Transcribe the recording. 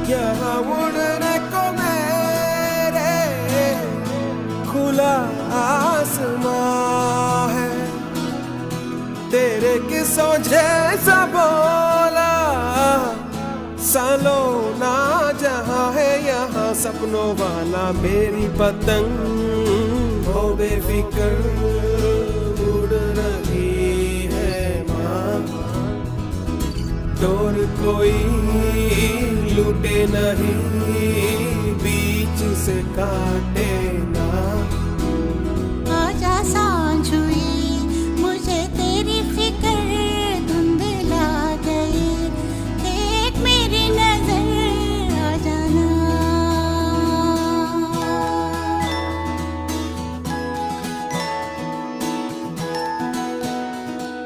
यहाँ उड़ने को मेरे खुला आसमां है। तेरे किस्सों जैसा बोला सालों ना जहाँ है यहाँ सपनों वाला मेरी पतंग हो बेफिक्र उड़ रही है माँ। डोर कोई लूटे नहीं बीच से काटे ना।